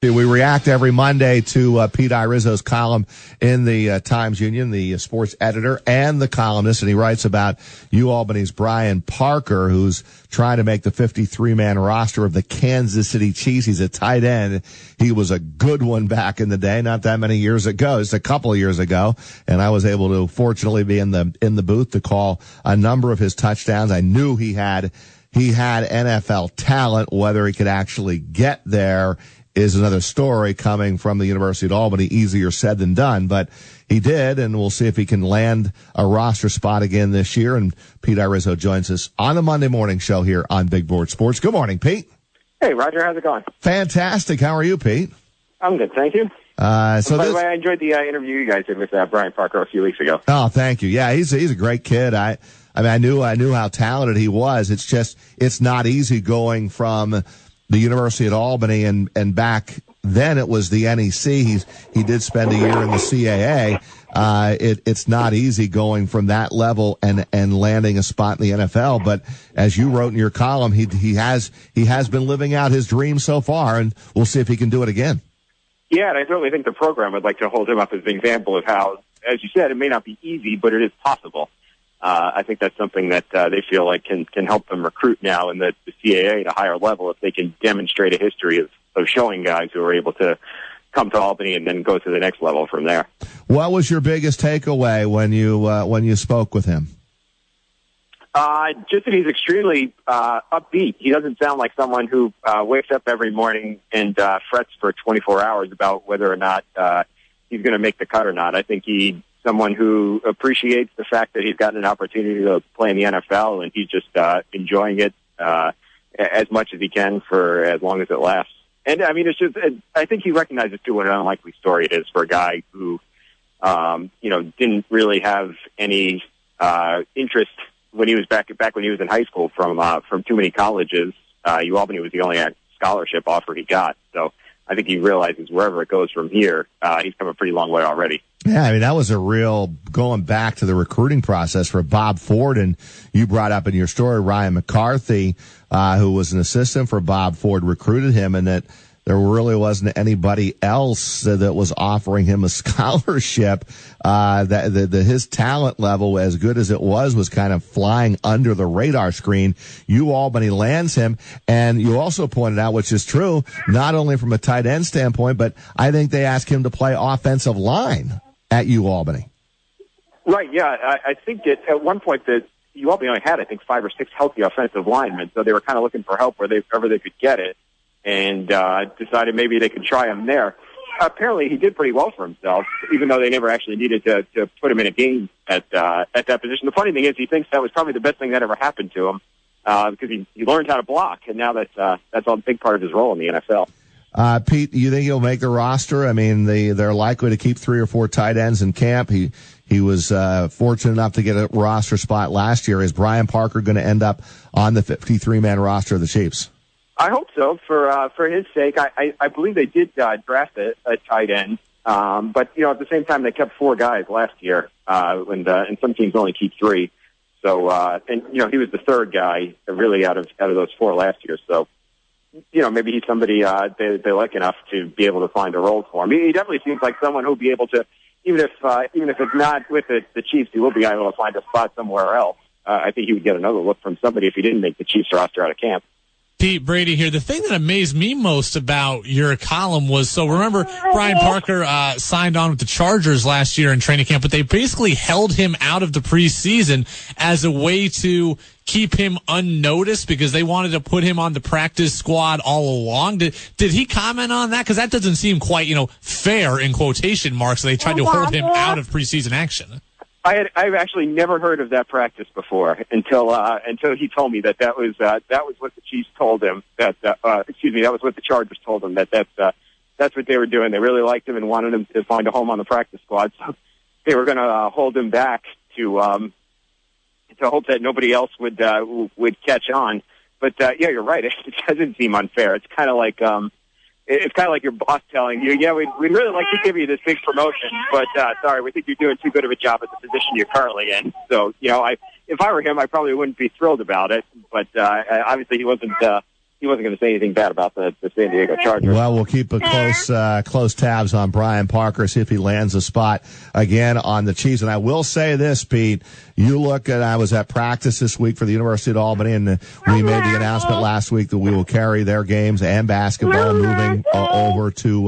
We react every Monday to Pete Iorizzo's column in the Times-Union, the sports editor and the columnist, and he writes about UAlbany's Brian Parker, who's trying to make the 53-man roster of the Kansas City Chiefs. He's a tight end. He was a good one back in the day, not that many years ago, just a couple of years ago, and I was able to fortunately be in the booth to call a number of his touchdowns. I knew he had NFL talent. Whether he could actually get there is another story coming from the University of Albany. Easier said than done, but he did, and we'll see if he can land a roster spot again this year. And Pete Iorizzo joins us on the Monday morning show here on Big Board Sports. Good morning, Pete. Hey, Roger. How's it going? Fantastic. How are you, Pete? I'm good, thank you. By the way, I enjoyed the interview you guys did with Brian Parker a few weeks ago. Oh, thank you. Yeah, he's a great kid. I knew how talented he was. It's not easy going from the University at Albany and back then it was the NEC. He did spend a year in the CAA. It's not easy going from that level and landing a spot in the NFL. But as you wrote in your column, he has been living out his dream so far, and we'll see if he can do it again. Yeah, and I certainly think the program would like to hold him up as an example of how, as you said, it may not be easy, but it is possible. I think that's something that they feel like can help them recruit now in the CAA at a higher level if they can demonstrate a history of showing guys who are able to come to Albany and then go to the next level from there. What was your biggest takeaway when you spoke with him? Just that he's extremely upbeat. He doesn't sound like someone who wakes up every morning and frets for 24 hours about whether or not he's going to make the cut or not. I think he's someone who appreciates the fact that he's gotten an opportunity to play in the NFL, and he's just enjoying it as much as he can for as long as it lasts. And, I mean, I think he recognizes, too, what an unlikely story it is for a guy who, didn't really have any interest when he was back when he was in high school from too many colleges. UAlbany was the only scholarship offer he got. So I think he realizes wherever it goes from here, he's come a pretty long way already. Yeah, I mean, that was a real going back to the recruiting process for Bob Ford, and you brought up in your story Ryan McCarthy, who was an assistant for Bob Ford, recruited him, and that there really wasn't anybody else that was offering him a scholarship. That his talent level, as good as it was kind of flying under the radar screen. UAlbany lands him, and you also pointed out, which is true, not only from a tight end standpoint, but I think they asked him to play offensive line at UAlbany. Right, yeah. I think that at one point that UAlbany only had, 5 or 6 healthy offensive linemen, so they were kind of looking for help wherever they could get it, and decided maybe they could try him there. Apparently, he did pretty well for himself, even though they never actually needed to put him in a game at that position. The funny thing is, he thinks that was probably the best thing that ever happened to him because he learned how to block, and now that's a big part of his role in the NFL. Pete, you think he'll make the roster? I mean, they're likely to keep 3 or 4 tight ends in camp. He was fortunate enough to get a roster spot last year. Is Brian Parker going to end up on the 53-man roster of the Chiefs? I hope so for his sake. I believe they did draft a tight end, but at the same time they kept 4 guys last year, and some teams only keep 3. So he was the 3rd guy really out of those 4 last year. So maybe he's somebody they like enough to be able to find a role for him. He definitely seems like someone who'll be able to, even if it's not with the Chiefs, he will be able to find a spot somewhere else. I think he would get another look from somebody if he didn't make the Chiefs roster out of camp. Pete, Brady here. The thing that amazed me most about your column was, so remember Brian Parker signed on with the Chargers last year in training camp, but they basically held him out of the preseason as a way to keep him unnoticed because they wanted to put him on the practice squad all along. Did he comment on that? Because that doesn't seem quite, fair in quotation marks. They tried to hold him out of preseason action. I've actually never heard of that practice before until he told me that was what the Chiefs told him that that was what the Chargers told him that's what they were doing. They really liked him and wanted him to find a home on the practice squad, so they were going to hold him back to hope that nobody else would catch on. But yeah, you're right. It doesn't seem unfair. It's kind of like your boss telling you, yeah, we'd really like to give you this big promotion, but sorry, we think you're doing too good of a job at the position you're currently in. So, if I were him, I probably wouldn't be thrilled about it. But obviously, he wasn't he wasn't going to say anything bad about the San Diego Chargers. Well, we'll keep a close tabs on Brian Parker, see if he lands a spot again on the Chiefs. And I will say this, Pete, I was at practice this week for the University of Albany, and we made the announcement last week that we will carry their games and basketball moving over to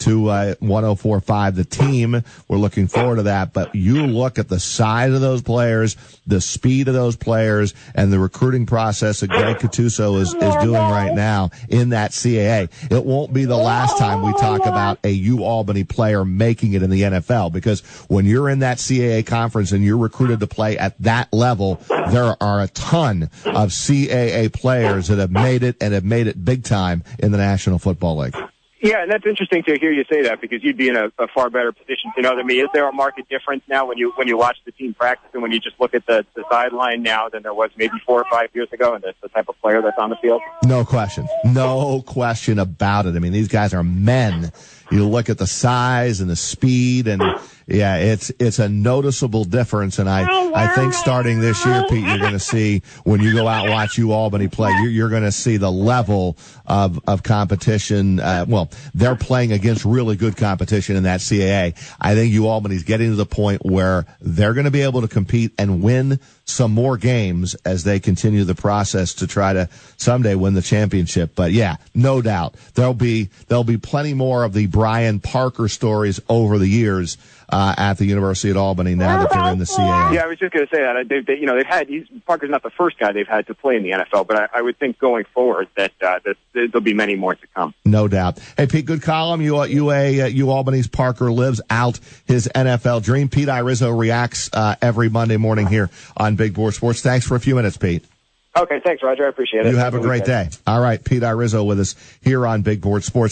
104.5, the team. We're looking forward to that. But you look at the size of those players, the speed of those players, and the recruiting process that Greg Cattuso is doing right now in that CAA. It won't be the last time we talk about a U-Albany player making it in the NFL, because when you're in that CAA conference and you're recruited to play at that level, there are a ton of CAA players that have made it and have made it big time in the National Football League. Yeah, and that's interesting to hear you say that, because you'd be in a far better position to know than me. Is there a market difference now when you watch the team practice and when you just look at the sideline now than there was maybe 4 or 5 years ago, and the type of player that's on the field? No question. No question about it. I mean, these guys are men. You look at the size and the speed, and yeah, it's a noticeable difference. And I think starting this year, Pete, you're going to see, when you go out and watch U-Albany play, you're going to see the level of competition. Well, they're playing against really good competition in that CAA. I think U-Albany's getting to the point where they're going to be able to compete and win some more games as they continue the process to try to someday win the championship. But yeah, no doubt there'll be plenty more of the Brian Parker stories over the years at the University of Albany now that they're in the CAA. Yeah, I was just going to say that. They've had Parker's not the first guy they've had to play in the NFL, but I would think going forward that there'll be many more to come. No doubt. Hey, Pete, good column. U-Albany's Parker lives out his NFL dream. Pete Iorizzo reacts every Monday morning here on Big Board Sports. Thanks for a few minutes, Pete. Okay, thanks, Roger. I appreciate it. You have a great day. All right, Pete Iorizzo with us here on Big Board Sports.